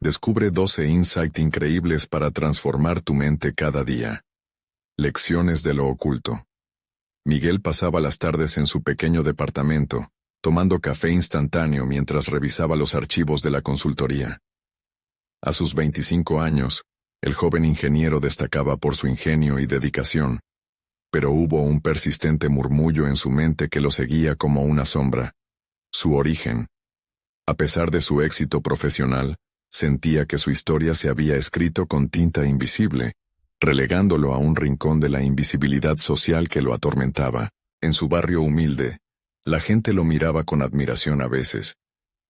Descubre 12 insights increíbles para transformar tu mente cada día. Lecciones de lo oculto. Miguel pasaba las tardes en su pequeño departamento, tomando café instantáneo mientras revisaba los archivos de la consultoría. A sus 25 años, el joven ingeniero destacaba por su ingenio y dedicación, pero hubo un persistente murmullo en su mente que lo seguía como una sombra. Su origen. A pesar de su éxito profesional, sentía que su historia se había escrito con tinta invisible, relegándolo a un rincón de la invisibilidad social que lo atormentaba. En su barrio humilde, la gente lo miraba con admiración a veces,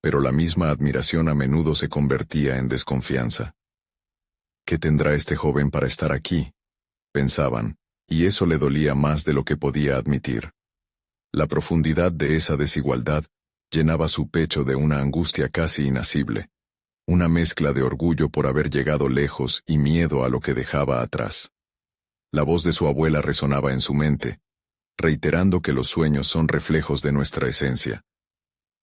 pero la misma admiración a menudo se convertía en desconfianza. ¿Qué tendrá este joven para estar aquí?, pensaban, y eso le dolía más de lo que podía admitir. La profundidad de esa desigualdad llenaba su pecho de una angustia casi inasible, una mezcla de orgullo por haber llegado lejos y miedo a lo que dejaba atrás. La voz de su abuela resonaba en su mente, reiterando que los sueños son reflejos de nuestra esencia.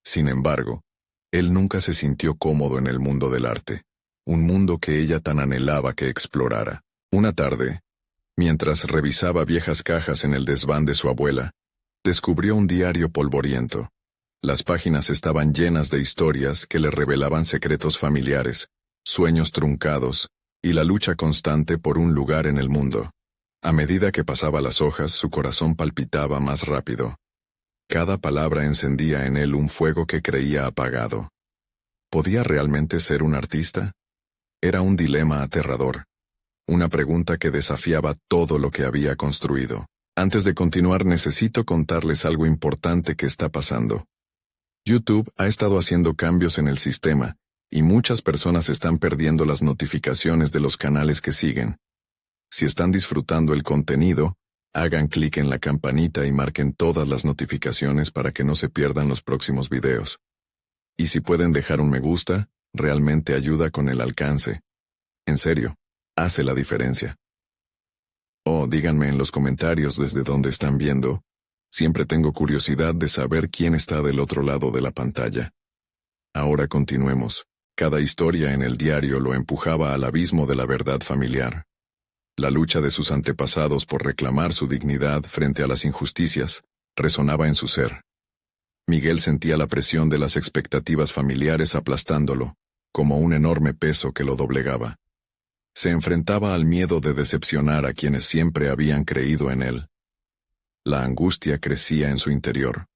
Sin embargo, él nunca se sintió cómodo en el mundo del arte, un mundo que ella tan anhelaba que explorara. Una tarde, mientras revisaba viejas cajas en el desván de su abuela, descubrió un diario polvoriento. Las páginas estaban llenas de historias que le revelaban secretos familiares, sueños truncados, y la lucha constante por un lugar en el mundo. A medida que pasaba las hojas, su corazón palpitaba más rápido. Cada palabra encendía en él un fuego que creía apagado. ¿Podía realmente ser un artista? Era un dilema aterrador. Una pregunta que desafiaba todo lo que había construido. Antes de continuar, necesito contarles algo importante que está pasando. YouTube ha estado haciendo cambios en el sistema, y muchas personas están perdiendo las notificaciones de los canales que siguen. Si están disfrutando el contenido, hagan clic en la campanita y marquen todas las notificaciones para que no se pierdan los próximos videos. Y si pueden dejar un me gusta, realmente ayuda con el alcance. En serio, hace la diferencia. O díganme en los comentarios desde dónde están viendo. Siempre tengo curiosidad de saber quién está del otro lado de la pantalla. Ahora continuemos. Cada historia en el diario lo empujaba al abismo de la verdad familiar. La lucha de sus antepasados por reclamar su dignidad frente a las injusticias resonaba en su ser. Miguel sentía la presión de las expectativas familiares aplastándolo, como un enorme peso que lo doblegaba. Se enfrentaba al miedo de decepcionar a quienes siempre habían creído en él. La angustia crecía en su interior.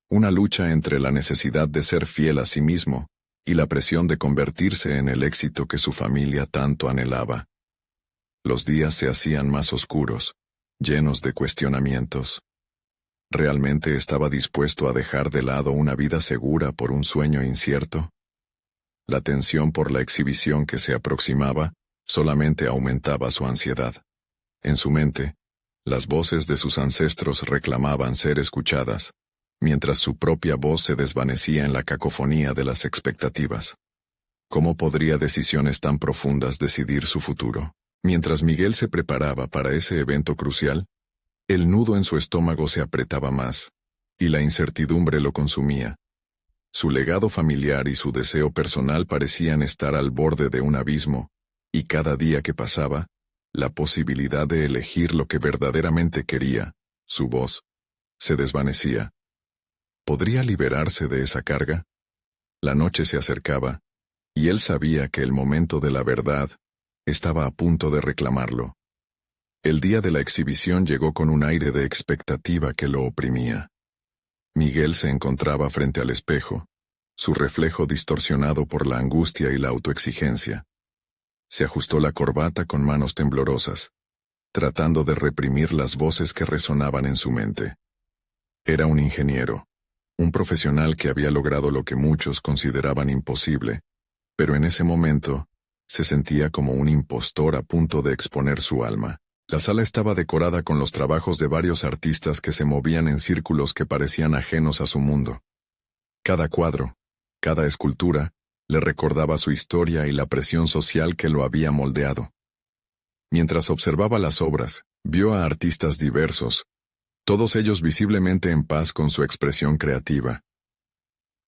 Una lucha entre la necesidad de ser fiel a sí mismo y la presión de convertirse en el éxito que su familia tanto anhelaba. Los días se hacían más oscuros, llenos de cuestionamientos. ¿Realmente estaba dispuesto a dejar de lado una vida segura por un sueño incierto? La tensión por la exhibición que se aproximaba solamente aumentaba su ansiedad. En su mente, las voces de sus ancestros reclamaban ser escuchadas, mientras su propia voz se desvanecía en la cacofonía de las expectativas. ¿Cómo podría decisiones tan profundas decidir su futuro? Mientras Miguel se preparaba para ese evento crucial, el nudo en su estómago se apretaba más, y la incertidumbre lo consumía. Su legado familiar y su deseo personal parecían estar al borde de un abismo, y cada día que pasaba, la posibilidad de elegir lo que verdaderamente quería, su voz, se desvanecía. ¿Podría liberarse de esa carga? La noche se acercaba, y él sabía que el momento de la verdad estaba a punto de reclamarlo. El día de la exhibición llegó con un aire de expectativa que lo oprimía. Miguel se encontraba frente al espejo, su reflejo distorsionado por la angustia y la autoexigencia. Se ajustó la corbata con manos temblorosas, tratando de reprimir las voces que resonaban en su mente. Era un ingeniero, un profesional que había logrado lo que muchos consideraban imposible, pero en ese momento se sentía como un impostor a punto de exponer su alma. La sala estaba decorada con los trabajos de varios artistas que se movían en círculos que parecían ajenos a su mundo. Cada cuadro, cada escultura, le recordaba su historia y la presión social que lo había moldeado. Mientras observaba las obras, vio a artistas diversos, todos ellos visiblemente en paz con su expresión creativa.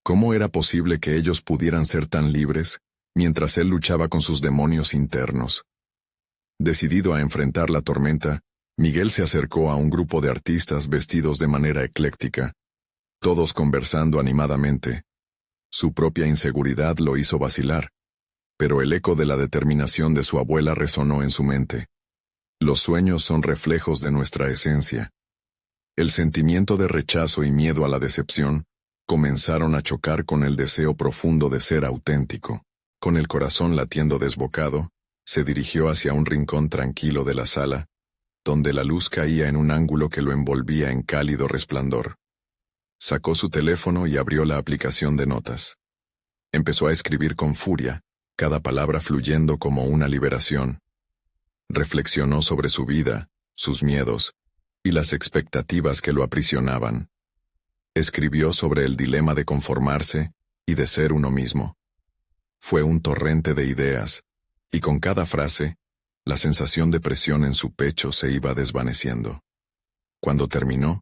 ¿Cómo era posible que ellos pudieran ser tan libres, mientras él luchaba con sus demonios internos. Decidido a enfrentar la tormenta, Miguel se acercó a un grupo de artistas vestidos de manera ecléctica, todos conversando animadamente. Su propia inseguridad lo hizo vacilar, pero el eco de la determinación de su abuela resonó en su mente. Los sueños son reflejos de nuestra esencia. El sentimiento de rechazo y miedo a la decepción comenzaron a chocar con el deseo profundo de ser auténtico. Con el corazón latiendo desbocado, se dirigió hacia un rincón tranquilo de la sala, donde la luz caía en un ángulo que lo envolvía en cálido resplandor. Sacó su teléfono y abrió la aplicación de notas. Empezó a escribir con furia, cada palabra fluyendo como una liberación. Reflexionó sobre su vida, sus miedos, y las expectativas que lo aprisionaban. Escribió sobre el dilema de conformarse y de ser uno mismo. Fue un torrente de ideas, y con cada frase, la sensación de presión en su pecho se iba desvaneciendo. Cuando terminó,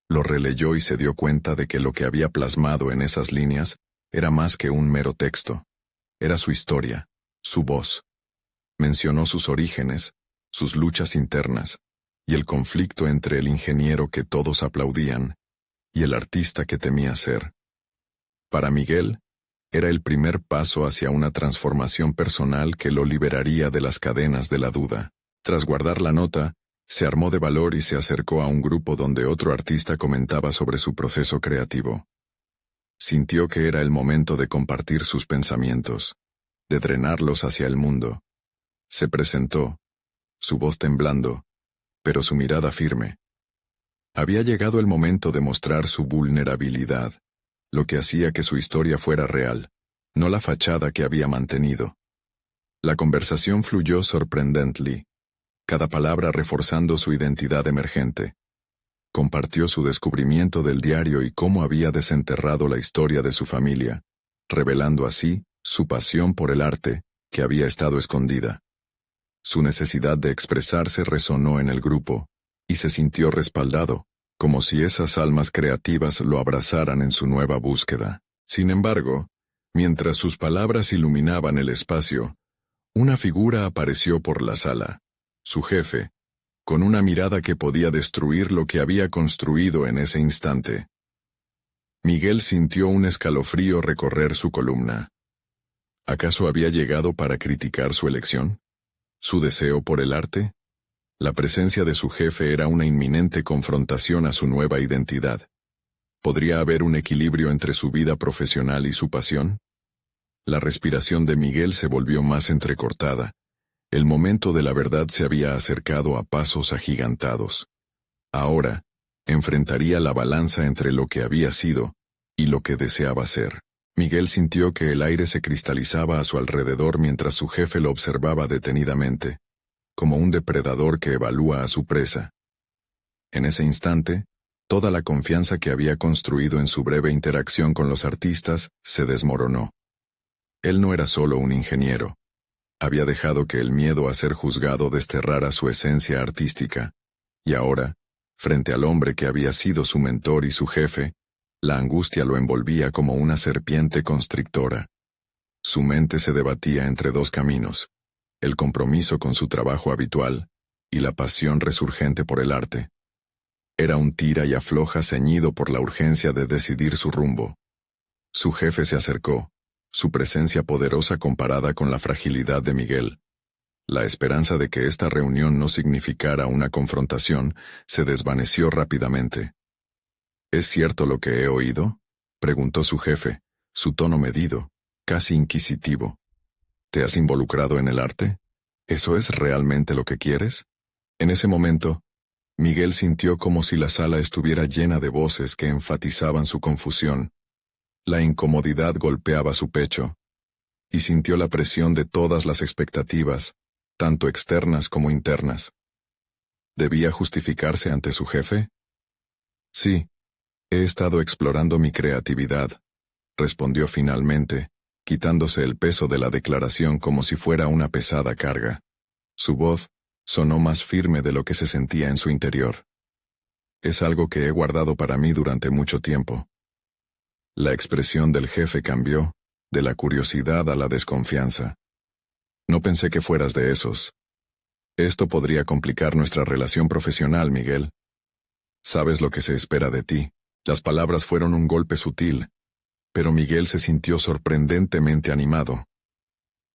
lo releyó y se dio cuenta de que lo que había plasmado en esas líneas era más que un mero texto. Era su historia, su voz. Mencionó sus orígenes, sus luchas internas, y el conflicto entre el ingeniero que todos aplaudían y el artista que temía ser. Para Miguel, era el primer paso hacia una transformación personal que lo liberaría de las cadenas de la duda. Tras guardar la nota, se armó de valor y se acercó a un grupo donde otro artista comentaba sobre su proceso creativo. Sintió que era el momento de compartir sus pensamientos, de drenarlos hacia el mundo. Se presentó, su voz temblando, pero su mirada firme. Había llegado el momento de mostrar su vulnerabilidad, lo que hacía que su historia fuera real, no la fachada que había mantenido. La conversación fluyó sorprendently, cada palabra reforzando su identidad emergente. Compartió su descubrimiento del diario y cómo había desenterrado la historia de su familia, revelando así su pasión por el arte, que había estado escondida. Su necesidad de expresarse resonó en el grupo, y se sintió respaldado, como si esas almas creativas lo abrazaran en su nueva búsqueda. Sin embargo, mientras sus palabras iluminaban el espacio, una figura apareció por la sala, su jefe, con una mirada que podía destruir lo que había construido en ese instante. Miguel sintió un escalofrío recorrer su columna. ¿Acaso había llegado para criticar su elección? ¿Su deseo por el arte? La presencia de su jefe era una inminente confrontación a su nueva identidad. ¿Podría haber un equilibrio entre su vida profesional y su pasión? La respiración de Miguel se volvió más entrecortada. El momento de la verdad se había acercado a pasos agigantados. Ahora, enfrentaría la balanza entre lo que había sido y lo que deseaba ser. Miguel sintió que el aire se cristalizaba a su alrededor mientras su jefe lo observaba detenidamente, como un depredador que evalúa a su presa. En ese instante, toda la confianza que había construido en su breve interacción con los artistas se desmoronó. Él no era solo un ingeniero. Había dejado que el miedo a ser juzgado desterrara su esencia artística, y ahora, frente al hombre que había sido su mentor y su jefe, la angustia lo envolvía como una serpiente constrictora. Su mente se debatía entre dos caminos: el compromiso con su trabajo habitual y la pasión resurgente por el arte. Era un tira y afloja ceñido por la urgencia de decidir su rumbo. Su jefe se acercó, su presencia poderosa comparada con la fragilidad de Miguel. La esperanza de que esta reunión no significara una confrontación se desvaneció rápidamente. ¿Es cierto lo que he oído?, preguntó su jefe, su tono medido, casi inquisitivo. ¿Te has involucrado en el arte? ¿Eso es realmente lo que quieres? En ese momento, Miguel sintió como si la sala estuviera llena de voces que enfatizaban su confusión. La incomodidad golpeaba su pecho, y sintió la presión de todas las expectativas, tanto externas como internas. ¿Debía justificarse ante su jefe? Sí, he estado explorando mi creatividad, respondió finalmente, quitándose el peso de la declaración como si fuera una pesada carga. Su voz sonó más firme de lo que se sentía en su interior. Es algo que he guardado para mí durante mucho tiempo. La expresión del jefe cambió, de la curiosidad a la desconfianza. No pensé que fueras de esos. Esto podría complicar nuestra relación profesional, Miguel. Sabes lo que se espera de ti. Las palabras fueron un golpe sutil, pero Miguel se sintió sorprendentemente animado.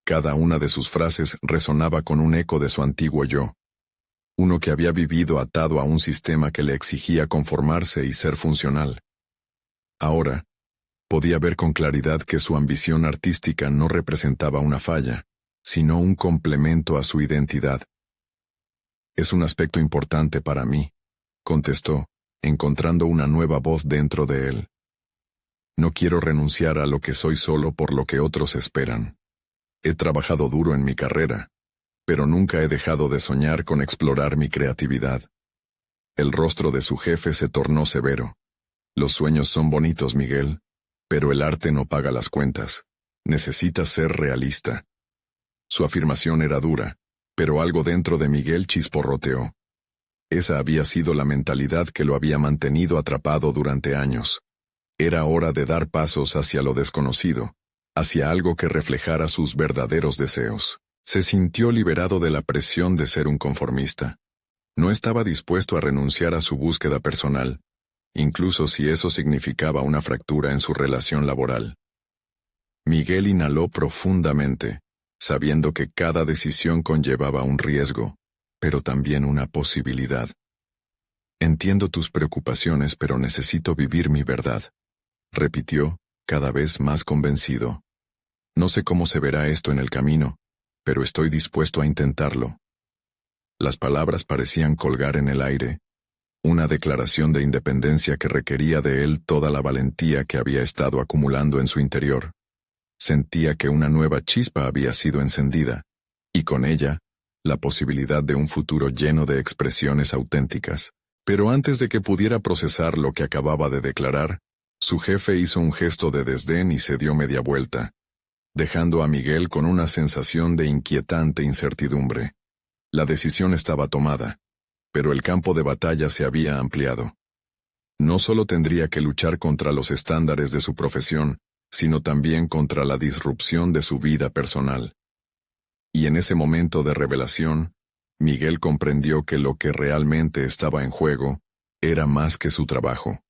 Cada una de sus frases resonaba con un eco de su antiguo yo. Uno que había vivido atado a un sistema que le exigía conformarse y ser funcional. Ahora, podía ver con claridad que su ambición artística no representaba una falla, sino un complemento a su identidad. Es un aspecto importante para mí, contestó, encontrando una nueva voz dentro de él. No quiero renunciar a lo que soy solo por lo que otros esperan. He trabajado duro en mi carrera, pero nunca he dejado de soñar con explorar mi creatividad. El rostro de su jefe se tornó severo. Los sueños son bonitos, Miguel, pero el arte no paga las cuentas. Necesitas ser realista. Su afirmación era dura, pero algo dentro de Miguel chisporroteó. Esa había sido la mentalidad que lo había mantenido atrapado durante años. Era hora de dar pasos hacia lo desconocido, hacia algo que reflejara sus verdaderos deseos. Se sintió liberado de la presión de ser un conformista. No estaba dispuesto a renunciar a su búsqueda personal, incluso si eso significaba una fractura en su relación laboral. Miguel inhaló profundamente, sabiendo que cada decisión conllevaba un riesgo, pero también una posibilidad. Entiendo tus preocupaciones, pero necesito vivir mi verdad, repitió, cada vez más convencido. No sé cómo se verá esto en el camino, pero estoy dispuesto a intentarlo. Las palabras parecían colgar en el aire, una declaración de independencia que requería de él toda la valentía que había estado acumulando en su interior. Sentía que una nueva chispa había sido encendida, y con ella, la posibilidad de un futuro lleno de expresiones auténticas. Pero antes de que pudiera procesar lo que acababa de declarar, su jefe hizo un gesto de desdén y se dio media vuelta, dejando a Miguel con una sensación de inquietante incertidumbre. La decisión estaba tomada, pero el campo de batalla se había ampliado. No solo tendría que luchar contra los estándares de su profesión, sino también contra la disrupción de su vida personal. Y en ese momento de revelación, Miguel comprendió que lo que realmente estaba en juego era más que su trabajo.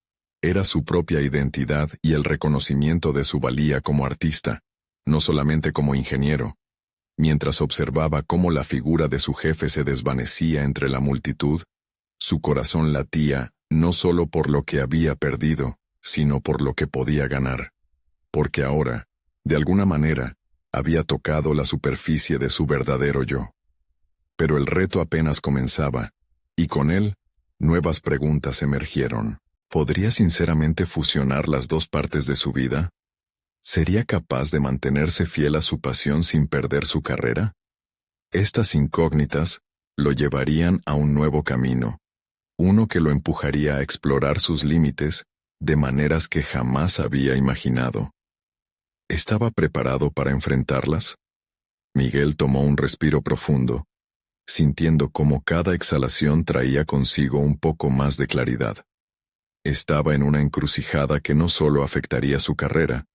Era su propia identidad y el reconocimiento de su valía como artista, no solamente como ingeniero. Mientras observaba cómo la figura de su jefe se desvanecía entre la multitud, su corazón latía no solo por lo que había perdido, sino por lo que podía ganar. Porque ahora, de alguna manera, había tocado la superficie de su verdadero yo. Pero el reto apenas comenzaba, y con él, nuevas preguntas emergieron. ¿Podría sinceramente fusionar las dos partes de su vida? ¿Sería capaz de mantenerse fiel a su pasión sin perder su carrera? Estas incógnitas lo llevarían a un nuevo camino, uno que lo empujaría a explorar sus límites de maneras que jamás había imaginado. ¿Estaba preparado para enfrentarlas? Miguel tomó un respiro profundo, sintiendo cómo cada exhalación traía consigo un poco más de claridad. Estaba en una encrucijada que no solo afectaría su carrera,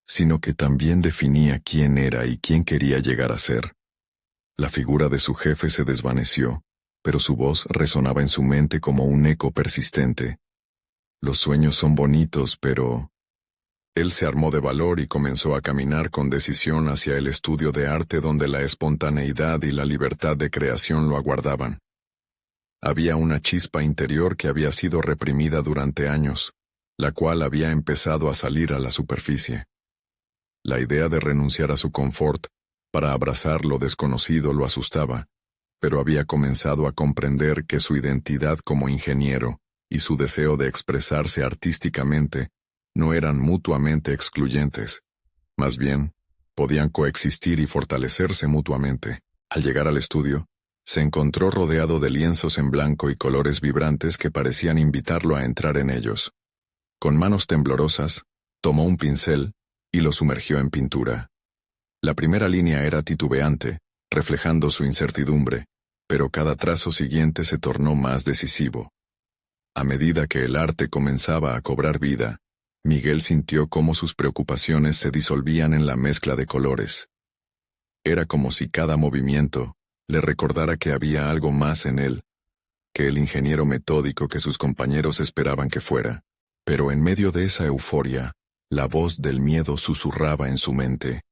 sino que también definía quién era y quién quería llegar a ser. La figura de su jefe se desvaneció, pero su voz resonaba en su mente como un eco persistente. Los sueños son bonitos, pero... Él se armó de valor y comenzó a caminar con decisión hacia el estudio de arte donde la espontaneidad y la libertad de creación lo aguardaban. Había una chispa interior que había sido reprimida durante años, la cual había empezado a salir a la superficie. La idea de renunciar a su confort para abrazar lo desconocido lo asustaba, pero había comenzado a comprender que su identidad como ingeniero y su deseo de expresarse artísticamente no eran mutuamente excluyentes. Más bien, podían coexistir y fortalecerse mutuamente. Al llegar al estudio, se encontró rodeado de lienzos en blanco y colores vibrantes que parecían invitarlo a entrar en ellos. Con manos temblorosas, tomó un pincel y lo sumergió en pintura. La primera línea era titubeante, reflejando su incertidumbre, pero cada trazo siguiente se tornó más decisivo. A medida que el arte comenzaba a cobrar vida, Miguel sintió cómo sus preocupaciones se disolvían en la mezcla de colores. Era como si cada movimiento le recordara que había algo más en él, que el ingeniero metódico que sus compañeros esperaban que fuera. Pero en medio de esa euforia, la voz del miedo susurraba en su mente.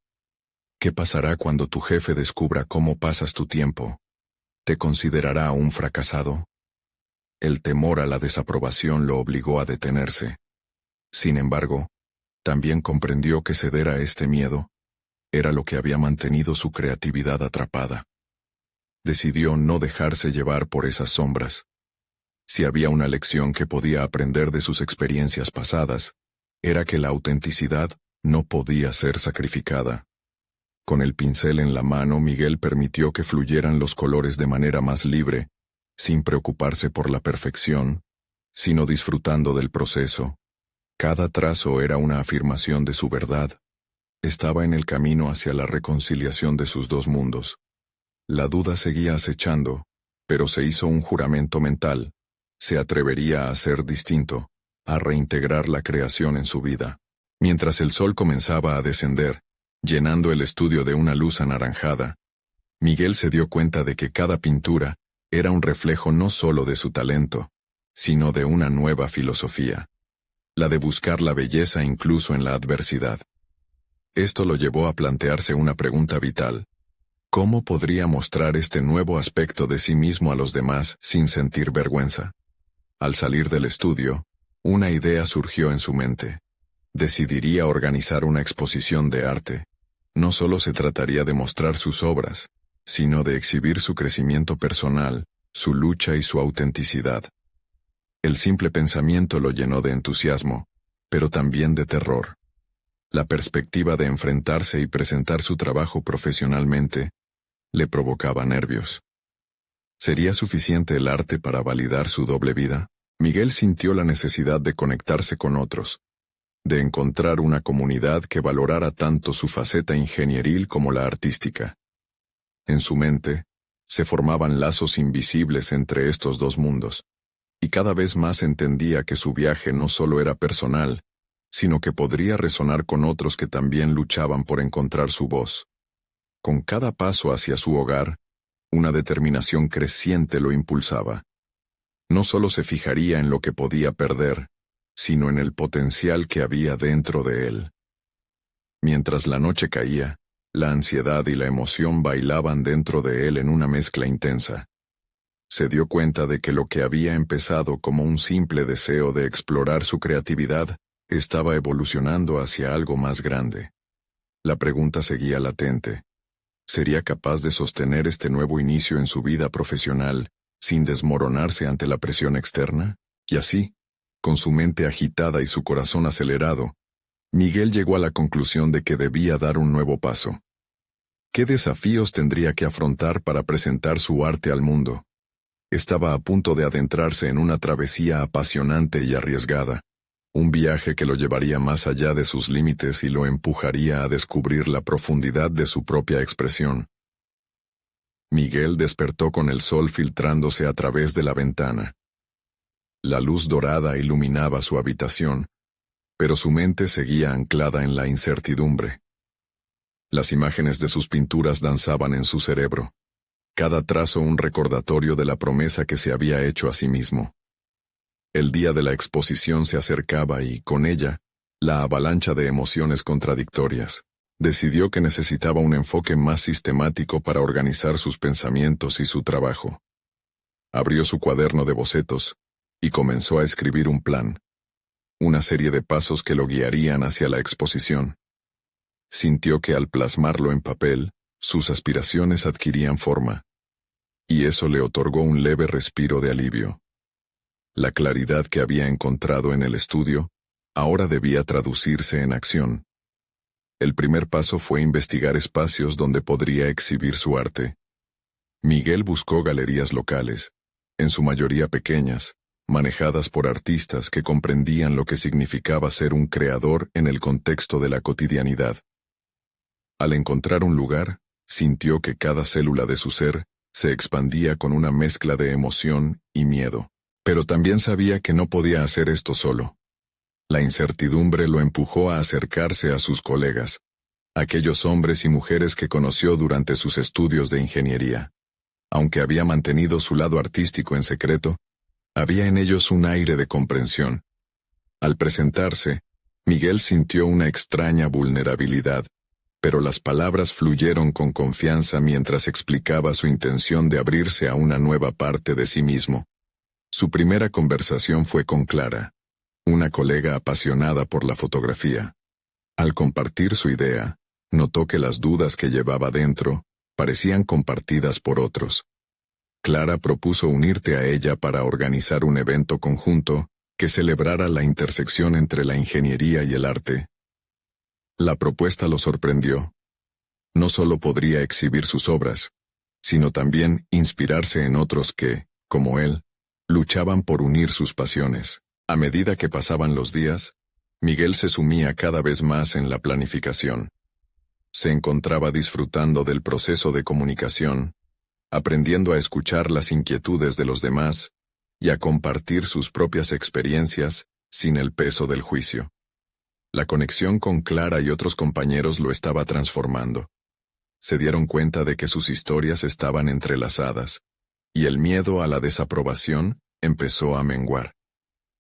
¿Qué pasará cuando tu jefe descubra cómo pasas tu tiempo? ¿Te considerará un fracasado? El temor a la desaprobación lo obligó a detenerse. Sin embargo, también comprendió que ceder a este miedo era lo que había mantenido su creatividad atrapada. Decidió no dejarse llevar por esas sombras. Si había una lección que podía aprender de sus experiencias pasadas, era que la autenticidad no podía ser sacrificada. Con el pincel en la mano, Miguel permitió que fluyeran los colores de manera más libre, sin preocuparse por la perfección, sino disfrutando del proceso. Cada trazo era una afirmación de su verdad. Estaba en el camino hacia la reconciliación de sus dos mundos. La duda seguía acechando, pero se hizo un juramento mental. Se atrevería a ser distinto, a reintegrar la creación en su vida. Mientras el sol comenzaba a descender, llenando el estudio de una luz anaranjada, Miguel se dio cuenta de que cada pintura era un reflejo no solo de su talento, sino de una nueva filosofía, la de buscar la belleza incluso en la adversidad. Esto lo llevó a plantearse una pregunta vital. ¿Cómo podría mostrar este nuevo aspecto de sí mismo a los demás sin sentir vergüenza? Al salir del estudio, una idea surgió en su mente. Decidiría organizar una exposición de arte. No solo se trataría de mostrar sus obras, sino de exhibir su crecimiento personal, su lucha y su autenticidad. El simple pensamiento lo llenó de entusiasmo, pero también de terror. La perspectiva de enfrentarse y presentar su trabajo profesionalmente le provocaba nervios. ¿Sería suficiente el arte para validar su doble vida? Miguel sintió la necesidad de conectarse con otros, de encontrar una comunidad que valorara tanto su faceta ingenieril como la artística. En su mente, se formaban lazos invisibles entre estos dos mundos, y cada vez más entendía que su viaje no solo era personal, sino que podría resonar con otros que también luchaban por encontrar su voz. Con cada paso hacia su hogar, una determinación creciente lo impulsaba. No solo se fijaría en lo que podía perder, sino en el potencial que había dentro de él. Mientras la noche caía, la ansiedad y la emoción bailaban dentro de él en una mezcla intensa. Se dio cuenta de que lo que había empezado como un simple deseo de explorar su creatividad estaba evolucionando hacia algo más grande. La pregunta seguía latente. ¿Sería capaz de sostener este nuevo inicio en su vida profesional sin desmoronarse ante la presión externa? Y así, con su mente agitada y su corazón acelerado, Miguel llegó a la conclusión de que debía dar un nuevo paso. ¿Qué desafíos tendría que afrontar para presentar su arte al mundo? Estaba a punto de adentrarse en una travesía apasionante y arriesgada, un viaje que lo llevaría más allá de sus límites y lo empujaría a descubrir la profundidad de su propia expresión. Miguel despertó con el sol filtrándose a través de la ventana. La luz dorada iluminaba su habitación, pero su mente seguía anclada en la incertidumbre. Las imágenes de sus pinturas danzaban en su cerebro, cada trazo un recordatorio de la promesa que se había hecho a sí mismo. El día de la exposición se acercaba y, con ella, la avalancha de emociones contradictorias. Decidió que necesitaba un enfoque más sistemático para organizar sus pensamientos y su trabajo. Abrió su cuaderno de bocetos y comenzó a escribir un plan, una serie de pasos que lo guiarían hacia la exposición. Sintió que al plasmarlo en papel, sus aspiraciones adquirían forma, y eso le otorgó un leve respiro de alivio. La claridad que había encontrado en el estudio ahora debía traducirse en acción. El primer paso fue investigar espacios donde podría exhibir su arte. Miguel buscó galerías locales, en su mayoría pequeñas, manejadas por artistas que comprendían lo que significaba ser un creador en el contexto de la cotidianidad. Al encontrar un lugar, sintió que cada célula de su ser se expandía con una mezcla de emoción y miedo. Pero también sabía que no podía hacer esto solo. La incertidumbre lo empujó a acercarse a sus colegas, aquellos hombres y mujeres que conoció durante sus estudios de ingeniería. Aunque había mantenido su lado artístico en secreto, había en ellos un aire de comprensión. Al presentarse, Miguel sintió una extraña vulnerabilidad, pero las palabras fluyeron con confianza mientras explicaba su intención de abrirse a una nueva parte de sí mismo. Su primera conversación fue con Clara, una colega apasionada por la fotografía. Al compartir su idea, notó que las dudas que llevaba dentro parecían compartidas por otros. Clara propuso unirte a ella para organizar un evento conjunto que celebrara la intersección entre la ingeniería y el arte. La propuesta lo sorprendió. No solo podría exhibir sus obras, sino también inspirarse en otros que, como él, luchaban por unir sus pasiones. A medida que pasaban los días, Miguel se sumía cada vez más en la planificación. Se encontraba disfrutando del proceso de comunicación, aprendiendo a escuchar las inquietudes de los demás y a compartir sus propias experiencias sin el peso del juicio. La conexión con Clara y otros compañeros lo estaba transformando. Se dieron cuenta de que sus historias estaban entrelazadas, y el miedo a la desaprobación empezó a menguar.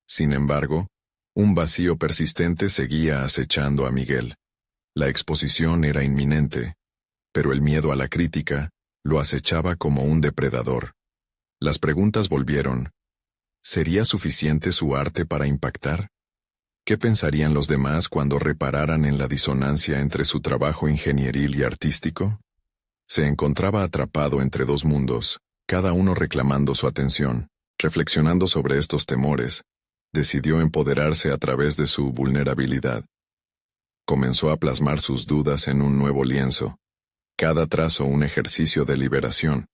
Sin embargo, un vacío persistente seguía acechando a Miguel. La exposición era inminente, pero el miedo a la crítica lo acechaba como un depredador. Las preguntas volvieron. ¿Sería suficiente su arte para impactar? ¿Qué pensarían los demás cuando repararan en la disonancia entre su trabajo ingenieril y artístico? Se encontraba atrapado entre dos mundos, cada uno reclamando su atención. Reflexionando sobre estos temores, decidió empoderarse a través de su vulnerabilidad. Comenzó a plasmar sus dudas en un nuevo lienzo, cada trazo un ejercicio de liberación.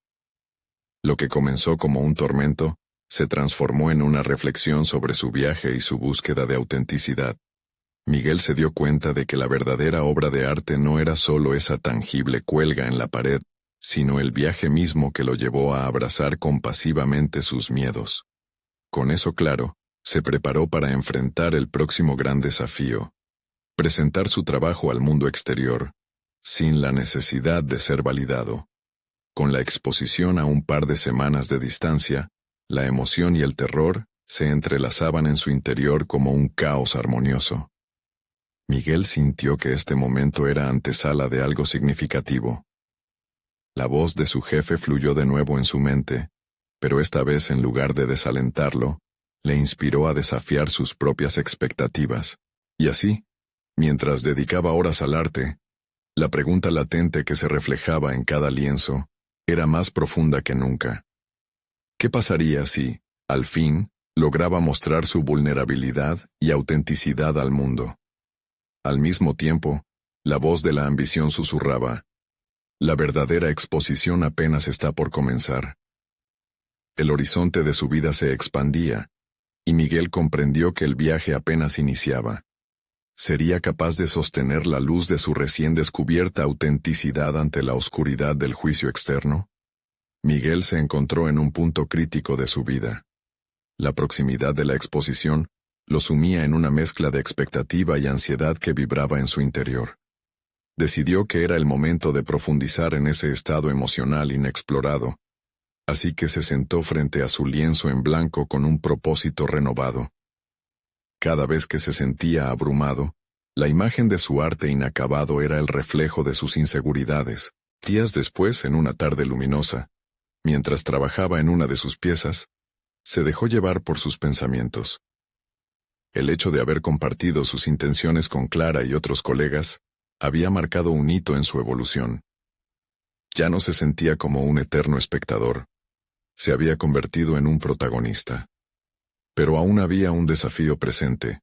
Lo que comenzó como un tormento, se transformó en una reflexión sobre su viaje y su búsqueda de autenticidad. Miguel se dio cuenta de que la verdadera obra de arte no era solo esa tangible cuelga en la pared, sino el viaje mismo que lo llevó a abrazar compasivamente sus miedos. Con eso claro, se preparó para enfrentar el próximo gran desafío: presentar su trabajo al mundo exterior, sin la necesidad de ser validado. Con la exposición a un par de semanas de distancia, la emoción y el terror se entrelazaban en su interior como un caos armonioso. Miguel sintió que este momento era antesala de algo significativo. La voz de su jefe fluyó de nuevo en su mente, pero esta vez en lugar de desalentarlo, le inspiró a desafiar sus propias expectativas. Y así, mientras dedicaba horas al arte, la pregunta latente que se reflejaba en cada lienzo era más profunda que nunca. ¿Qué pasaría si, al fin, lograba mostrar su vulnerabilidad y autenticidad al mundo? Al mismo tiempo, la voz de la ambición susurraba: la verdadera exposición apenas está por comenzar. El horizonte de su vida se expandía, y Miguel comprendió que el viaje apenas iniciaba. ¿Sería capaz de sostener la luz de su recién descubierta autenticidad ante la oscuridad del juicio externo? Miguel se encontró en un punto crítico de su vida. La proximidad de la exposición lo sumía en una mezcla de expectativa y ansiedad que vibraba en su interior. Decidió que era el momento de profundizar en ese estado emocional inexplorado, así que se sentó frente a su lienzo en blanco con un propósito renovado. Cada vez que se sentía abrumado, la imagen de su arte inacabado era el reflejo de sus inseguridades. Días después, en una tarde luminosa, mientras trabajaba en una de sus piezas, se dejó llevar por sus pensamientos. El hecho de haber compartido sus intenciones con Clara y otros colegas había marcado un hito en su evolución. Ya no se sentía como un eterno espectador, se había convertido en un protagonista. Pero aún había un desafío presente: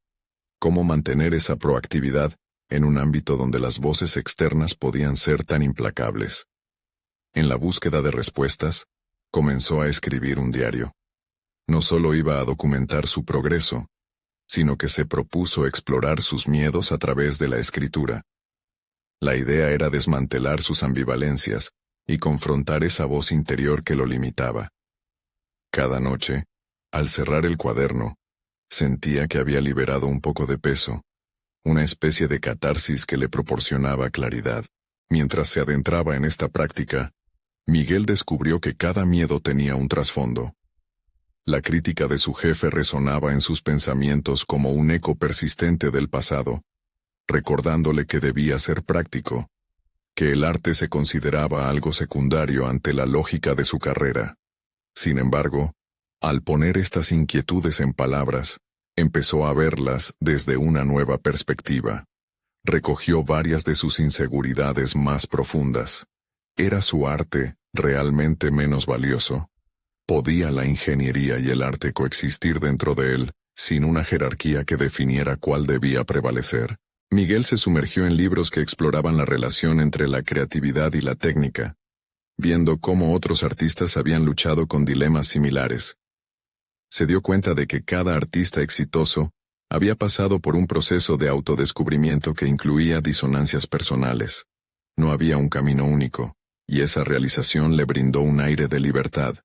cómo mantener esa proactividad en un ámbito donde las voces externas podían ser tan implacables. En la búsqueda de respuestas, comenzó a escribir un diario. No solo iba a documentar su progreso, sino que se propuso explorar sus miedos a través de la escritura. La idea era desmantelar sus ambivalencias y confrontar esa voz interior que lo limitaba. Cada noche, al cerrar el cuaderno, Sentía que había liberado un poco de peso, una especie de catarsis que le proporcionaba claridad. Mientras se adentraba en esta práctica, Miguel descubrió que cada miedo tenía un trasfondo. La crítica de su jefe resonaba en sus pensamientos como un eco persistente del pasado, recordándole que debía ser práctico, que el arte se consideraba algo secundario ante la lógica de su carrera. Sin embargo, al poner estas inquietudes en palabras, empezó a verlas desde una nueva perspectiva. Recogió varias de sus inseguridades más profundas. ¿Era su arte realmente menos valioso? ¿Podía la ingeniería y el arte coexistir dentro de él, sin una jerarquía que definiera cuál debía prevalecer? Miguel se sumergió en libros que exploraban la relación entre la creatividad y la técnica, viendo cómo otros artistas habían luchado con dilemas similares. Se dio cuenta de que cada artista exitoso había pasado por un proceso de autodescubrimiento que incluía disonancias personales. No había un camino único, y esa realización le brindó un aire de libertad.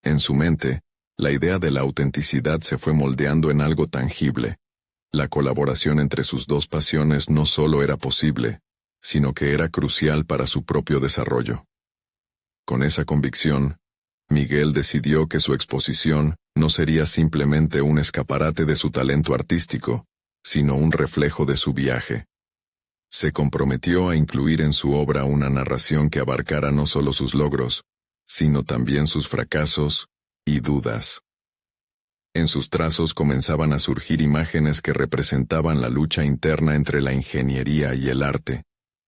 En su mente, la idea de la autenticidad se fue moldeando en algo tangible. La colaboración entre sus dos pasiones no solo era posible, sino que era crucial para su propio desarrollo. Con esa convicción, Miguel decidió que su exposición no sería simplemente un escaparate de su talento artístico, sino un reflejo de su viaje. Se comprometió a incluir en su obra una narración que abarcara no solo sus logros, sino también sus fracasos y dudas. En sus trazos comenzaban a surgir imágenes que representaban la lucha interna entre la ingeniería y el arte,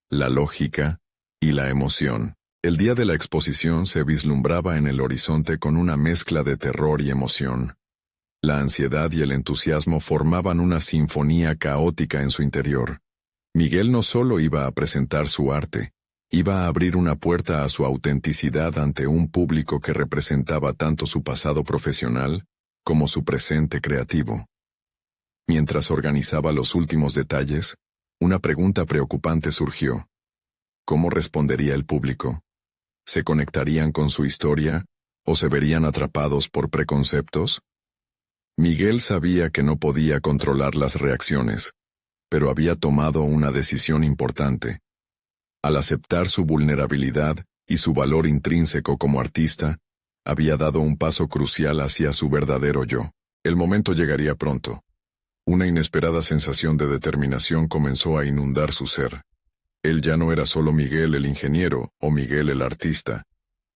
la lógica y la emoción. El día de la exposición se vislumbraba en el horizonte con una mezcla de terror y emoción. La ansiedad y el entusiasmo formaban una sinfonía caótica en su interior. Miguel no solo iba a presentar su arte, iba a abrir una puerta a su autenticidad ante un público que representaba tanto su pasado profesional como su presente creativo. Mientras organizaba los últimos detalles, una pregunta preocupante surgió. ¿Cómo respondería el público? ¿Se conectarían con su historia o se verían atrapados por preconceptos? Miguel sabía que no podía controlar las reacciones, pero había tomado una decisión importante. Al aceptar su vulnerabilidad y su valor intrínseco como artista, había dado un paso crucial hacia su verdadero yo. El momento llegaría pronto. Una inesperada sensación de determinación comenzó a inundar su ser. Él ya no era solo Miguel el ingeniero o Miguel el artista.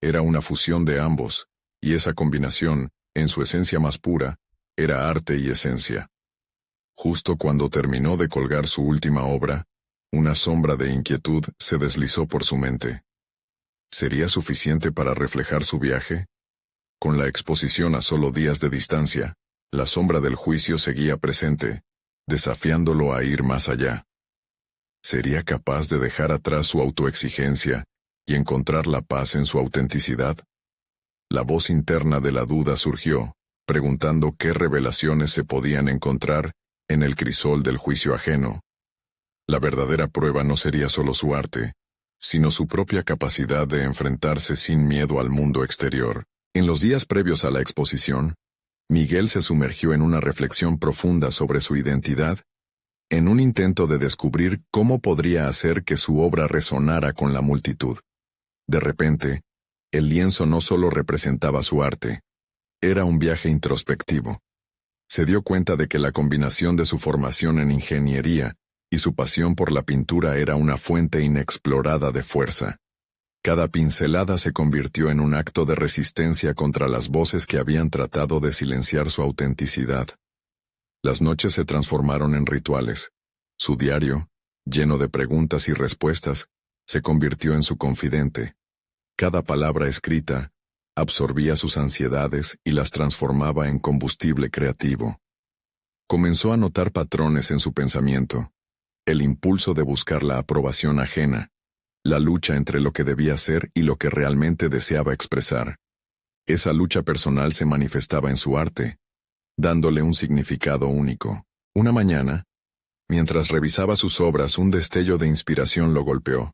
Era una fusión de ambos, y esa combinación, en su esencia más pura, era arte y esencia. Justo cuando terminó de colgar su última obra, una sombra de inquietud se deslizó por su mente. ¿Sería suficiente para reflejar su viaje? Con la exposición a solo días de distancia, la sombra del juicio seguía presente, desafiándolo a ir más allá. ¿Sería capaz de dejar atrás su autoexigencia y encontrar la paz en su autenticidad? La voz interna de la duda surgió, preguntando qué revelaciones se podían encontrar en el crisol del juicio ajeno. La verdadera prueba no sería solo su arte, sino su propia capacidad de enfrentarse sin miedo al mundo exterior. En los días previos a la exposición, Miguel se sumergió en una reflexión profunda sobre su identidad, en un intento de descubrir cómo podría hacer que su obra resonara con la multitud. De repente, el lienzo no solo representaba su arte, era un viaje introspectivo. Se dio cuenta de que la combinación de su formación en ingeniería y su pasión por la pintura era una fuente inexplorada de fuerza. Cada pincelada se convirtió en un acto de resistencia contra las voces que habían tratado de silenciar su autenticidad. Las noches se transformaron en rituales. Su diario, lleno de preguntas y respuestas, se convirtió en su confidente. Cada palabra escrita absorbía sus ansiedades y las transformaba en combustible creativo. Comenzó a notar patrones en su pensamiento. El impulso de buscar la aprobación ajena, la lucha entre lo que debía ser y lo que realmente deseaba expresar. Esa lucha personal se manifestaba en su arte, dándole un significado único. Una mañana, mientras revisaba sus obras, un destello de inspiración lo golpeó.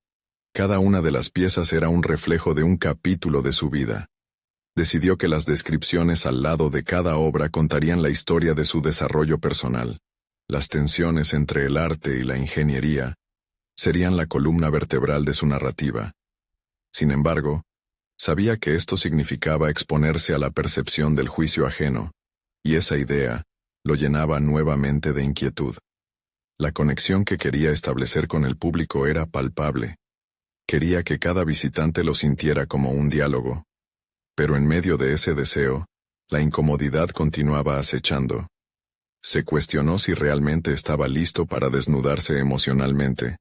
Cada una de las piezas era un reflejo de un capítulo de su vida. decidió que las descripciones al lado de cada obra contarían la historia de su desarrollo personal. Las tensiones entre el arte y la ingeniería serían la columna vertebral de su narrativa. Sin embargo, sabía que esto significaba exponerse a la percepción del juicio ajeno, y esa idea lo llenaba nuevamente de inquietud. La conexión que quería establecer con el público era palpable. Quería que cada visitante lo sintiera como un diálogo. Pero en medio de ese deseo, la incomodidad continuaba acechando. Se cuestionó si realmente estaba listo para desnudarse emocionalmente,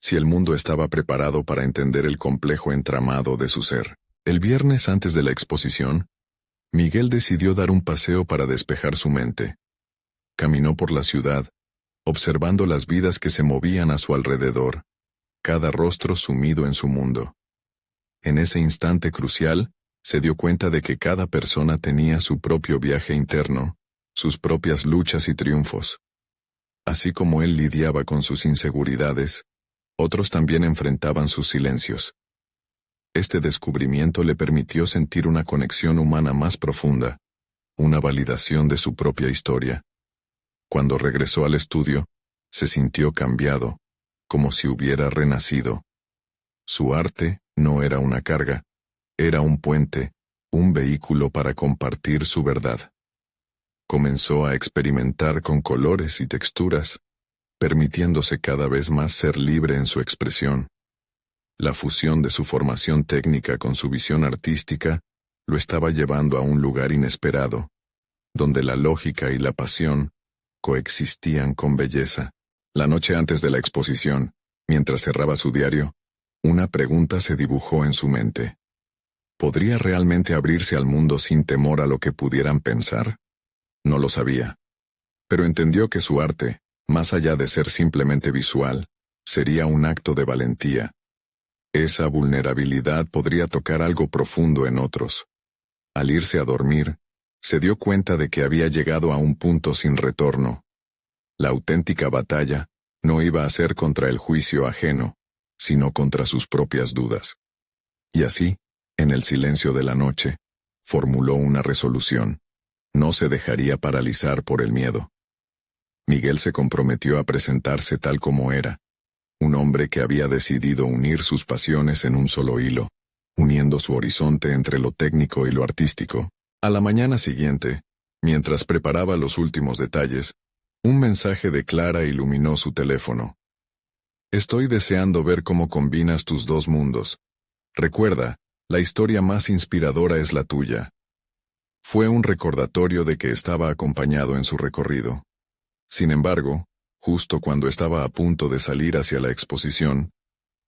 si el mundo estaba preparado para entender el complejo entramado de su ser. El viernes antes de la exposición, Miguel decidió dar un paseo para despejar su mente. Caminó por la ciudad, observando las vidas que se movían a su alrededor, cada rostro sumido en su mundo. En ese instante crucial, se dio cuenta de que cada persona tenía su propio viaje interno, sus propias luchas y triunfos. Así como él lidiaba con sus inseguridades, otros también enfrentaban sus silencios. Este descubrimiento le permitió sentir una conexión humana más profunda, una validación de su propia historia. Cuando regresó al estudio, se sintió cambiado, como si hubiera renacido. Su arte no era una carga, era un puente, un vehículo para compartir su verdad. Comenzó a experimentar con colores y texturas, permitiéndose cada vez más ser libre en su expresión. La fusión de su formación técnica con su visión artística lo estaba llevando a un lugar inesperado, donde la lógica y la pasión coexistían con belleza. La noche antes de la exposición, mientras cerraba su diario, una pregunta se dibujó en su mente. ¿Podría realmente abrirse al mundo sin temor a lo que pudieran pensar? No lo sabía. Pero entendió que su arte, más allá de ser simplemente visual, sería un acto de valentía. Esa vulnerabilidad podría tocar algo profundo en otros. Al irse a dormir, se dio cuenta de que había llegado a un punto sin retorno. La auténtica batalla no iba a ser contra el juicio ajeno, sino contra sus propias dudas. Y así, en el silencio de la noche, formuló una resolución. No se dejaría paralizar por el miedo. Miguel se comprometió a presentarse tal como era, un hombre que había decidido unir sus pasiones en un solo hilo, uniendo su horizonte entre lo técnico y lo artístico. A la mañana siguiente, mientras preparaba los últimos detalles, un mensaje de Clara iluminó su teléfono. Estoy deseando ver cómo combinas tus dos mundos. Recuerda, la historia más inspiradora es la tuya. Fue un recordatorio de que estaba acompañado en su recorrido. Sin embargo, justo cuando estaba a punto de salir hacia la exposición,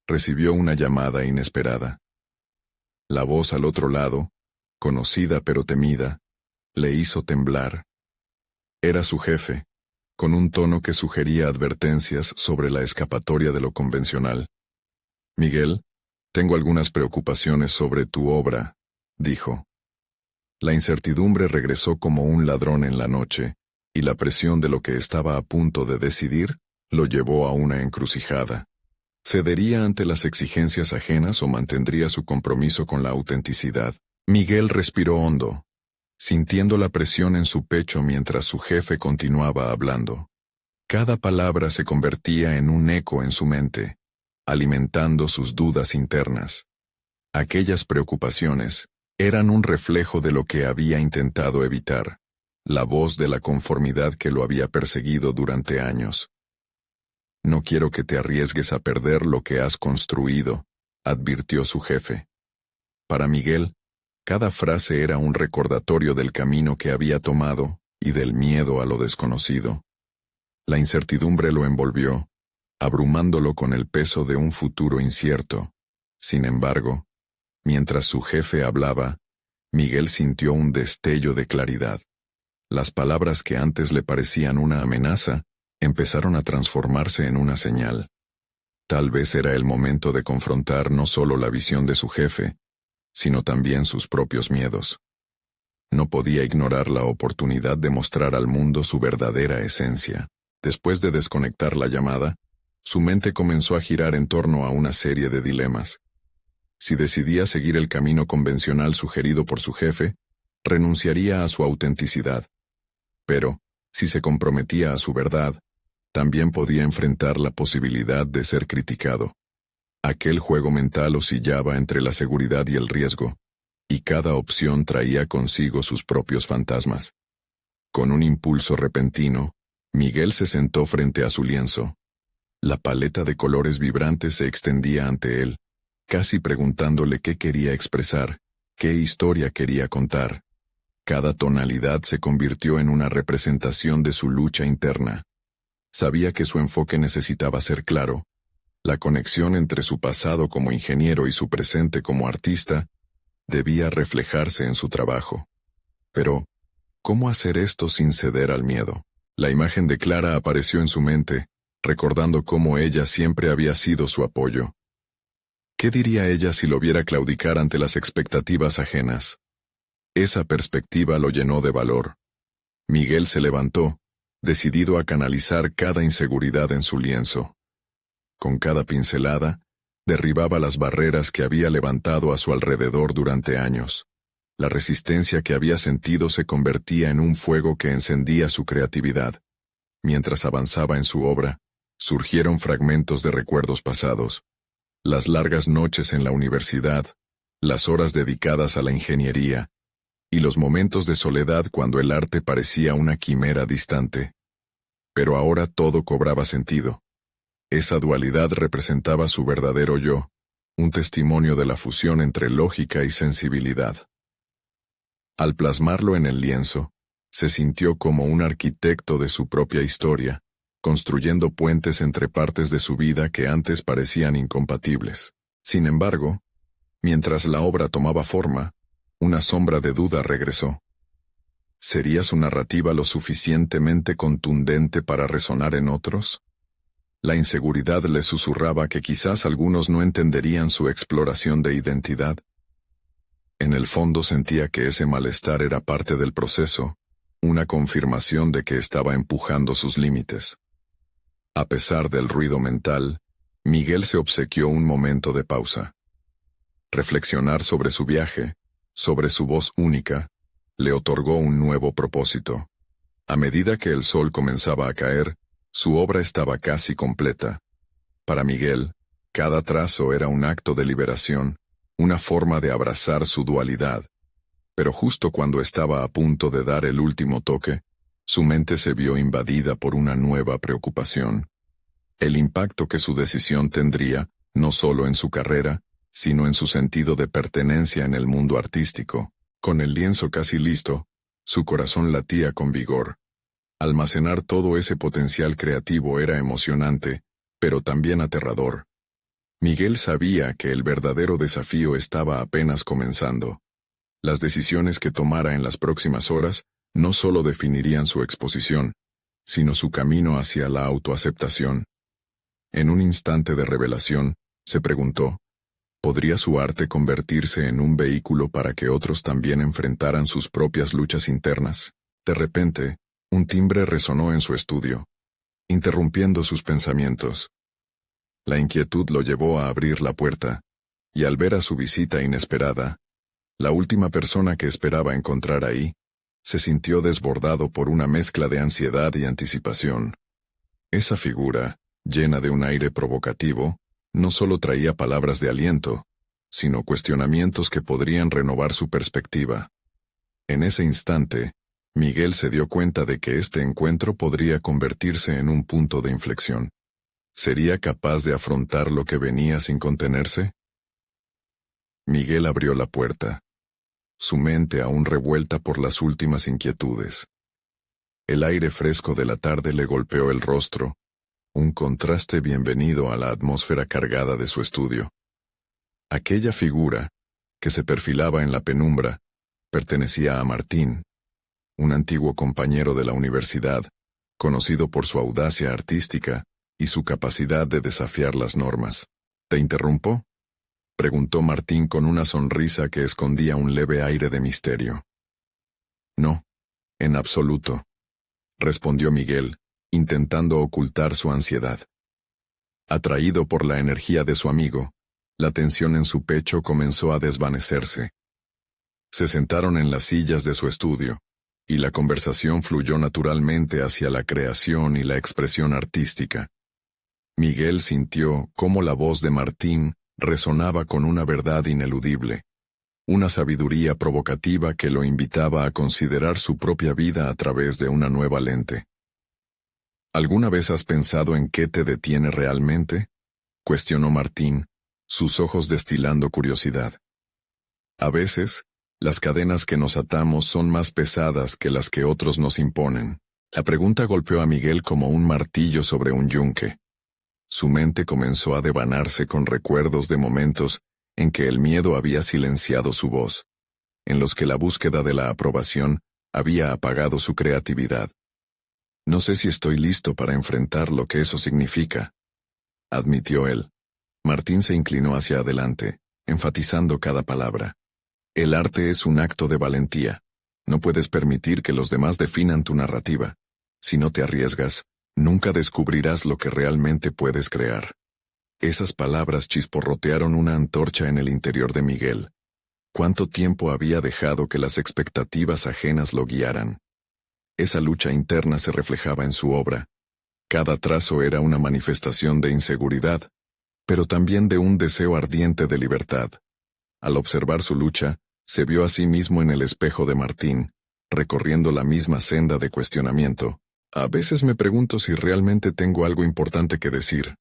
recibió una llamada inesperada. La voz al otro lado, conocida pero temida, le hizo temblar. Era su jefe, con un tono que sugería advertencias sobre la escapatoria de lo convencional. Miguel, tengo algunas preocupaciones sobre tu obra, dijo. La incertidumbre regresó como un ladrón en la noche, y la presión de lo que estaba a punto de decidir lo llevó a una encrucijada. ¿Cedería ante las exigencias ajenas o mantendría su compromiso con la autenticidad? Miguel respiró hondo, sintiendo la presión en su pecho mientras su jefe continuaba hablando. Cada palabra se convertía en un eco en su mente, alimentando sus dudas internas. Aquellas preocupaciones eran un reflejo de lo que había intentado evitar, la voz de la conformidad que lo había perseguido durante años. No quiero que te arriesgues a perder lo que has construido, advirtió su jefe. Para Miguel, cada frase era un recordatorio del camino que había tomado y del miedo a lo desconocido. La incertidumbre lo envolvió, abrumándolo con el peso de un futuro incierto. Sin embargo, mientras su jefe hablaba, Miguel sintió un destello de claridad. Las palabras que antes le parecían una amenaza, empezaron a transformarse en una señal. Tal vez era el momento de confrontar no solo la visión de su jefe, sino también sus propios miedos. No podía ignorar la oportunidad de mostrar al mundo su verdadera esencia. Después de desconectar la llamada, su mente comenzó a girar en torno a una serie de dilemas. Si decidía seguir el camino convencional sugerido por su jefe, renunciaría a su autenticidad. Pero, si se comprometía a su verdad, también podía enfrentar la posibilidad de ser criticado. Aquel juego mental oscilaba entre la seguridad y el riesgo, y cada opción traía consigo sus propios fantasmas. Con un impulso repentino, Miguel se sentó frente a su lienzo. La paleta de colores vibrantes se extendía ante él, casi preguntándole qué quería expresar, qué historia quería contar. Cada tonalidad se convirtió en una representación de su lucha interna. Sabía que su enfoque necesitaba ser claro. La conexión entre su pasado como ingeniero y su presente como artista debía reflejarse en su trabajo. Pero, ¿cómo hacer esto sin ceder al miedo? La imagen de Clara apareció en su mente, recordando cómo ella siempre había sido su apoyo. ¿Qué diría ella si lo viera claudicar ante las expectativas ajenas? Esa perspectiva lo llenó de valor. Miguel se levantó, decidido a canalizar cada inseguridad en su lienzo. Con cada pincelada, derribaba las barreras que había levantado a su alrededor durante años. La resistencia que había sentido se convertía en un fuego que encendía su creatividad. Mientras avanzaba en su obra, surgieron fragmentos de recuerdos pasados. Las largas noches en la universidad, las horas dedicadas a la ingeniería, y los momentos de soledad cuando el arte parecía una quimera distante. Pero ahora todo cobraba sentido. Esa dualidad representaba su verdadero yo, un testimonio de la fusión entre lógica y sensibilidad. Al plasmarlo en el lienzo, se sintió como un arquitecto de su propia historia, construyendo puentes entre partes de su vida que antes parecían incompatibles. Sin embargo, mientras la obra tomaba forma, una sombra de duda regresó. ¿Sería su narrativa lo suficientemente contundente para resonar en otros? La inseguridad le susurraba que quizás algunos no entenderían su exploración de identidad. En el fondo sentía que ese malestar era parte del proceso, una confirmación de que estaba empujando sus límites. A pesar del ruido mental, Miguel se obsequió un momento de pausa. Reflexionar sobre su viaje, sobre su voz única, le otorgó un nuevo propósito. A medida que el sol comenzaba a caer, su obra estaba casi completa. Para Miguel, cada trazo era un acto de liberación, una forma de abrazar su dualidad. Pero justo cuando estaba a punto de dar el último toque, su mente se vio invadida por una nueva preocupación. El impacto que su decisión tendría, no solo en su carrera, sino en su sentido de pertenencia en el mundo artístico. Con el lienzo casi listo, su corazón latía con vigor. Almacenar todo ese potencial creativo era emocionante, pero también aterrador. Miguel sabía que el verdadero desafío estaba apenas comenzando. Las decisiones que tomara en las próximas horas no solo definirían su exposición, sino su camino hacia la autoaceptación. En un instante de revelación, se preguntó, ¿podría su arte convertirse en un vehículo para que otros también enfrentaran sus propias luchas internas? De repente, un timbre resonó en su estudio, interrumpiendo sus pensamientos. La inquietud lo llevó a abrir la puerta, y al ver a su visita inesperada, la última persona que esperaba encontrar ahí, se sintió desbordado por una mezcla de ansiedad y anticipación. Esa figura, llena de un aire provocativo, no solo traía palabras de aliento, sino cuestionamientos que podrían renovar su perspectiva. En ese instante, Miguel se dio cuenta de que este encuentro podría convertirse en un punto de inflexión. ¿Sería capaz de afrontar lo que venía sin contenerse? Miguel abrió la puerta, su mente aún revuelta por las últimas inquietudes. El aire fresco de la tarde le golpeó el rostro, un contraste bienvenido a la atmósfera cargada de su estudio. Aquella figura, que se perfilaba en la penumbra, pertenecía a Martín, un antiguo compañero de la universidad, conocido por su audacia artística y su capacidad de desafiar las normas. ¿Te interrumpo?, preguntó Martín con una sonrisa que escondía un leve aire de misterio. No, en absoluto, respondió Miguel, intentando ocultar su ansiedad. Atraído por la energía de su amigo, La tensión en su pecho comenzó a desvanecerse. Se sentaron en las sillas de su estudio, y la conversación fluyó naturalmente hacia la creación y la expresión artística. Miguel sintió cómo la voz de Martín resonaba con una verdad ineludible, una sabiduría provocativa que lo invitaba a considerar su propia vida a través de una nueva lente. ¿Alguna vez has pensado en qué te detiene realmente?, cuestionó Martín, sus ojos destilando curiosidad. A veces, las cadenas que nos atamos son más pesadas que las que otros nos imponen. La pregunta golpeó a Miguel como un martillo sobre un yunque. Su mente comenzó a devanarse con recuerdos de momentos en que el miedo había silenciado su voz, en los que la búsqueda de la aprobación había apagado su creatividad. No sé si estoy listo para enfrentar lo que eso significa, admitió él. Martín se inclinó hacia adelante, enfatizando cada palabra. El arte es un acto de valentía. No puedes permitir que los demás definan tu narrativa. Si no te arriesgas, nunca descubrirás lo que realmente puedes crear. Esas palabras chisporrotearon una antorcha en el interior de Miguel. ¿Cuánto tiempo había dejado que las expectativas ajenas lo guiaran? Esa lucha interna se reflejaba en su obra. Cada trazo era una manifestación de inseguridad, pero también de un deseo ardiente de libertad. Al observar su lucha, se vio a sí mismo en el espejo de Martín, recorriendo la misma senda de cuestionamiento. A veces me pregunto si realmente tengo algo importante que decir,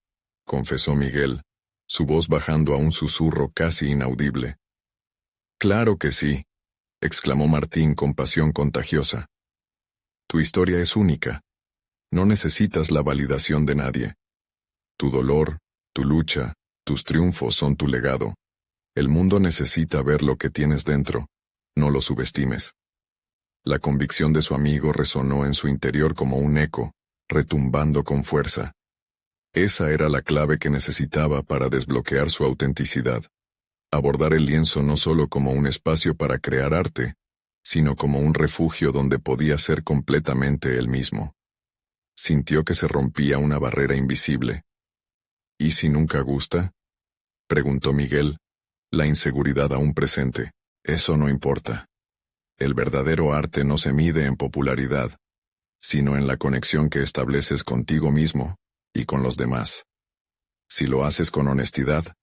confesó Miguel, su voz bajando a un susurro casi inaudible. Claro que sí, exclamó Martín con pasión contagiosa. Tu historia es única. No necesitas la validación de nadie. Tu dolor, tu lucha, tus triunfos son tu legado. El mundo necesita ver lo que tienes dentro, no lo subestimes. La convicción de su amigo resonó en su interior como un eco, retumbando con fuerza. Esa era la clave que necesitaba para desbloquear su autenticidad. Abordar el lienzo no solo como un espacio para crear arte, sino como un refugio donde podía ser completamente él mismo. Sintió que se rompía una barrera invisible. ¿Y si nunca gusta?, preguntó Miguel, la inseguridad aún presente. Eso no importa. El verdadero arte no se mide en popularidad, sino en la conexión que estableces contigo mismo y con los demás. Si lo haces con honestidad,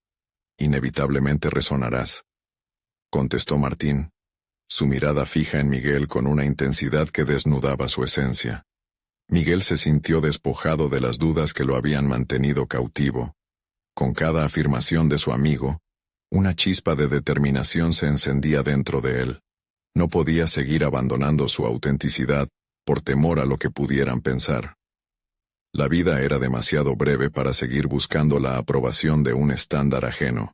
inevitablemente resonarás, contestó Martín, su mirada fija en Miguel con una intensidad que desnudaba su esencia. Miguel se sintió despojado de las dudas que lo habían mantenido cautivo. Con cada afirmación de su amigo, una chispa de determinación se encendía dentro de él. No podía seguir abandonando su autenticidad por temor a lo que pudieran pensar. La vida era demasiado breve para seguir buscando la aprobación de un estándar ajeno.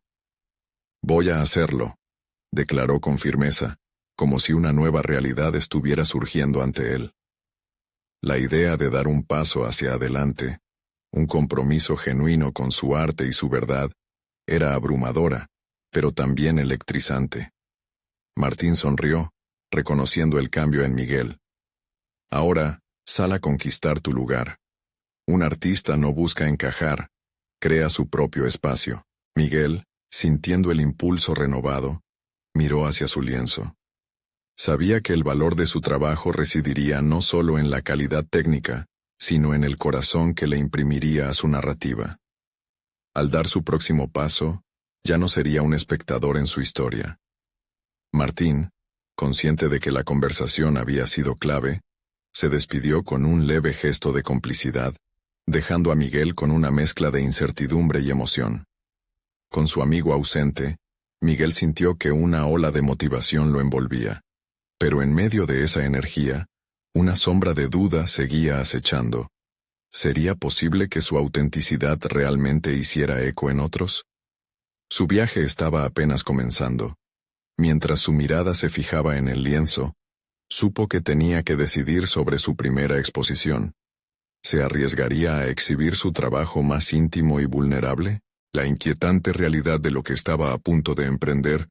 Voy a hacerlo, declaró con firmeza, como si una nueva realidad estuviera surgiendo ante él. La idea de dar un paso hacia adelante, un compromiso genuino con su arte y su verdad, era abrumadora, pero también electrizante. Martín sonrió, reconociendo el cambio en Miguel. Ahora, sal a conquistar tu lugar. Un artista no busca encajar, crea su propio espacio. Miguel, sintiendo el impulso renovado, miró hacia su lienzo. Sabía que el valor de su trabajo residiría no solo en la calidad técnica, sino en el corazón que le imprimiría a su narrativa. Al dar su próximo paso, ya no sería un espectador en su historia. Martín, consciente de que la conversación había sido clave, se despidió con un leve gesto de complicidad, dejando a Miguel con una mezcla de incertidumbre y emoción. Con su amigo ausente, Miguel sintió que una ola de motivación lo envolvía. Pero en medio de esa energía, una sombra de duda seguía acechando. ¿Sería posible que su autenticidad realmente hiciera eco en otros? Su viaje estaba apenas comenzando. Mientras su mirada se fijaba en el lienzo, supo que tenía que decidir sobre su primera exposición. ¿Se arriesgaría a exhibir su trabajo más íntimo y vulnerable? La inquietante realidad de lo que estaba a punto de emprender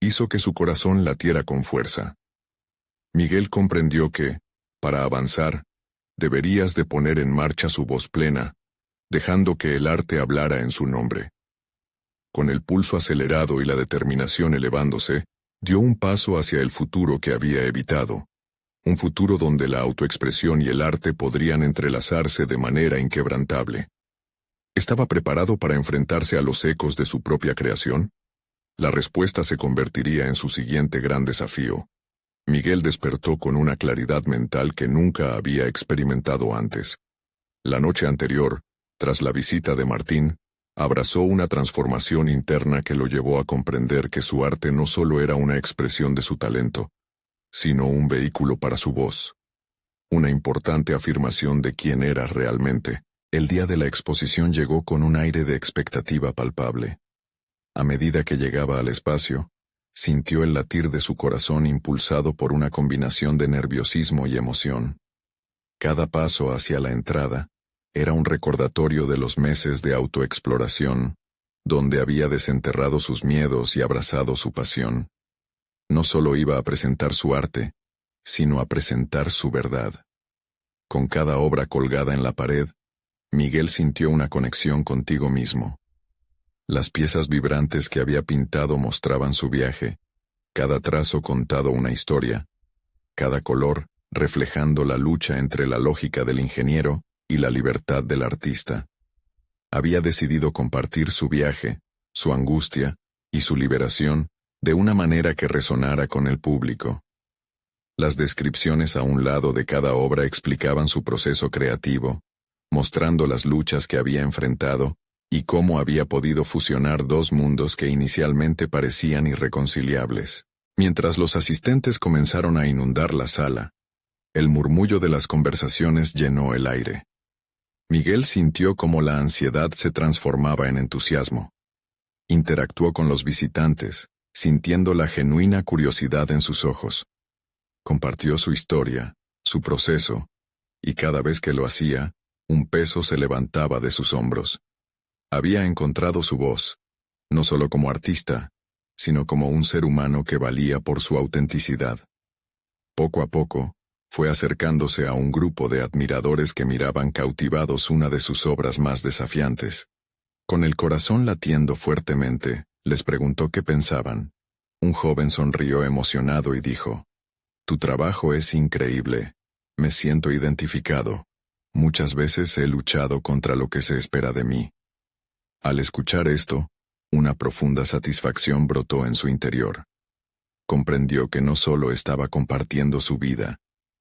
hizo que su corazón latiera con fuerza. Miguel comprendió que, para avanzar, deberías de poner en marcha su voz plena, dejando que el arte hablara en su nombre. Con el pulso acelerado y la determinación elevándose, dio un paso hacia el futuro que había evitado. Un futuro donde la autoexpresión y el arte podrían entrelazarse de manera inquebrantable. ¿Estaba preparado para enfrentarse a los ecos de su propia creación? La respuesta se convertiría en su siguiente gran desafío. Miguel despertó con una claridad mental que nunca había experimentado antes. La noche anterior, tras la visita de Martín, abrazó una transformación interna que lo llevó a comprender que su arte no solo era una expresión de su talento, sino un vehículo para su voz. Una importante afirmación de quién era realmente. El día de la exposición llegó con un aire de expectativa palpable. A medida que llegaba al espacio, sintió el latir de su corazón impulsado por una combinación de nerviosismo y emoción. Cada paso hacia la entrada era un recordatorio de los meses de autoexploración, donde había desenterrado sus miedos y abrazado su pasión. No solo iba a presentar su arte, sino a presentar su verdad. Con cada obra colgada en la pared, Miguel sintió una conexión contigo mismo. Las piezas vibrantes que había pintado mostraban su viaje, cada trazo contado una historia, cada color reflejando la lucha entre la lógica del ingeniero y la libertad del artista. Había decidido compartir su viaje, su angustia y su liberación de una manera que resonara con el público. Las descripciones a un lado de cada obra explicaban su proceso creativo, mostrando las luchas que había enfrentado y cómo había podido fusionar dos mundos que inicialmente parecían irreconciliables. Mientras los asistentes comenzaron a inundar la sala, el murmullo de las conversaciones llenó el aire. Miguel sintió cómo la ansiedad se transformaba en entusiasmo. Interactuó con los visitantes, sintiendo la genuina curiosidad en sus ojos. Compartió su historia, su proceso, y cada vez que lo hacía, un peso se levantaba de sus hombros. Había encontrado su voz, no solo como artista, sino como un ser humano que valía por su autenticidad. Poco a poco, fue acercándose a un grupo de admiradores que miraban cautivados una de sus obras más desafiantes. Con el corazón latiendo fuertemente, les preguntó qué pensaban. Un joven sonrió emocionado y dijo: «Tu trabajo es increíble. Me siento identificado. Muchas veces he luchado contra lo que se espera de mí». Al escuchar esto, una profunda satisfacción brotó en su interior. Comprendió que no solo estaba compartiendo su vida,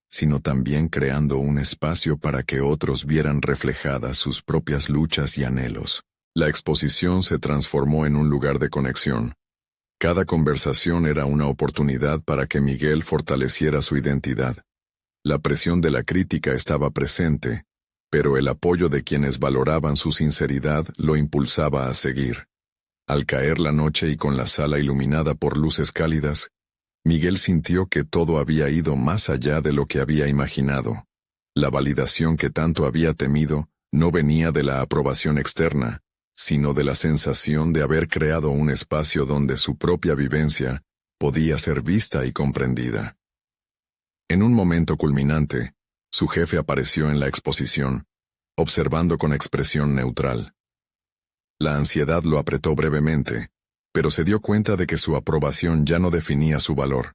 sino también creando un espacio para que otros vieran reflejadas sus propias luchas y anhelos. La exposición se transformó en un lugar de conexión. Cada conversación era una oportunidad para que Miguel fortaleciera su identidad. La presión de la crítica estaba presente, pero el apoyo de quienes valoraban su sinceridad lo impulsaba a seguir. Al caer la noche y con la sala iluminada por luces cálidas, Miguel sintió que todo había ido más allá de lo que había imaginado. La validación que tanto había temido no venía de la aprobación externa, sino de la sensación de haber creado un espacio donde su propia vivencia podía ser vista y comprendida. En un momento culminante, su jefe apareció en la exposición, observando con expresión neutral. La ansiedad lo apretó brevemente, pero se dio cuenta de que su aprobación ya no definía su valor.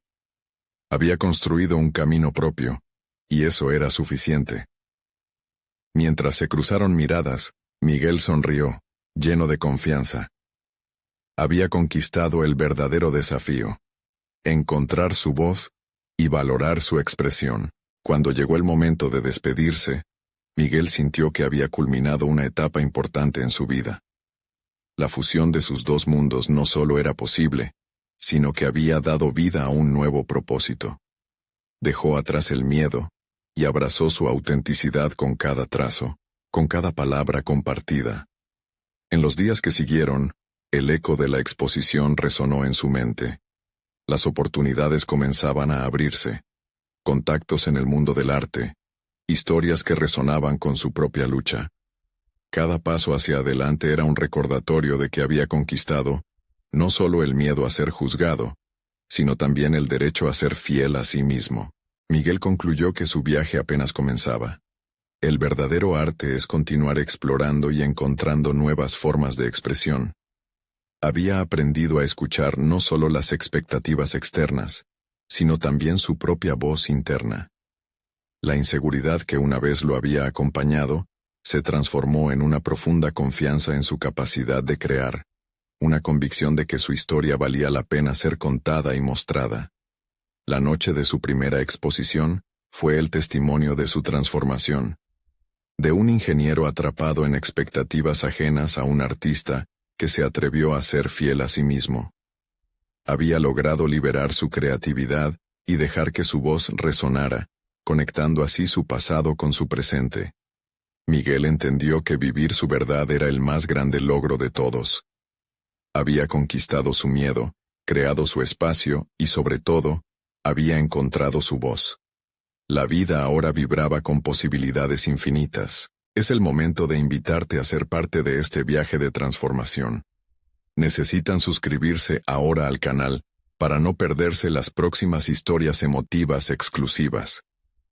Había construido un camino propio, y eso era suficiente. Mientras se cruzaron miradas, Miguel sonrió, lleno de confianza. Había conquistado el verdadero desafío: encontrar su voz y valorar su expresión. Cuando llegó el momento de despedirse, Miguel sintió que había culminado una etapa importante en su vida. La fusión de sus dos mundos no solo era posible, sino que había dado vida a un nuevo propósito. Dejó atrás el miedo y abrazó su autenticidad con cada trazo, con cada palabra compartida. En los días que siguieron, el eco de la exposición resonó en su mente. Las oportunidades comenzaban a abrirse. Contactos en el mundo del arte, historias que resonaban con su propia lucha. Cada paso hacia adelante era un recordatorio de que había conquistado no solo el miedo a ser juzgado, sino también el derecho a ser fiel a sí mismo. Miguel concluyó que su viaje apenas comenzaba. El verdadero arte es continuar explorando y encontrando nuevas formas de expresión. Había aprendido a escuchar no solo las expectativas externas, sino también su propia voz interna. La inseguridad que una vez lo había acompañado se transformó en una profunda confianza en su capacidad de crear, una convicción de que su historia valía la pena ser contada y mostrada. La noche de su primera exposición fue el testimonio de su transformación. De un ingeniero atrapado en expectativas ajenas a un artista que se atrevió a ser fiel a sí mismo. Había logrado liberar su creatividad y dejar que su voz resonara, conectando así su pasado con su presente. Miguel entendió que vivir su verdad era el más grande logro de todos. Había conquistado su miedo, creado su espacio y, sobre todo, había encontrado su voz. La vida ahora vibraba con posibilidades infinitas. Es el momento de invitarte a ser parte de este viaje de transformación. Necesitan suscribirse ahora al canal para no perderse las próximas historias emotivas exclusivas.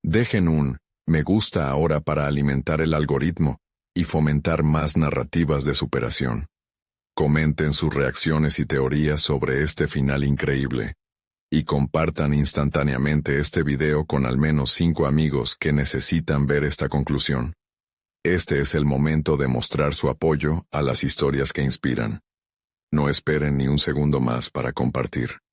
Dejen un me gusta ahora para alimentar el algoritmo y fomentar más narrativas de superación. Comenten sus reacciones y teorías sobre este final increíble. Y compartan instantáneamente este video con al menos 5 amigos que necesitan ver esta conclusión. Este es el momento de mostrar su apoyo a las historias que inspiran. No esperen ni un segundo más para compartir.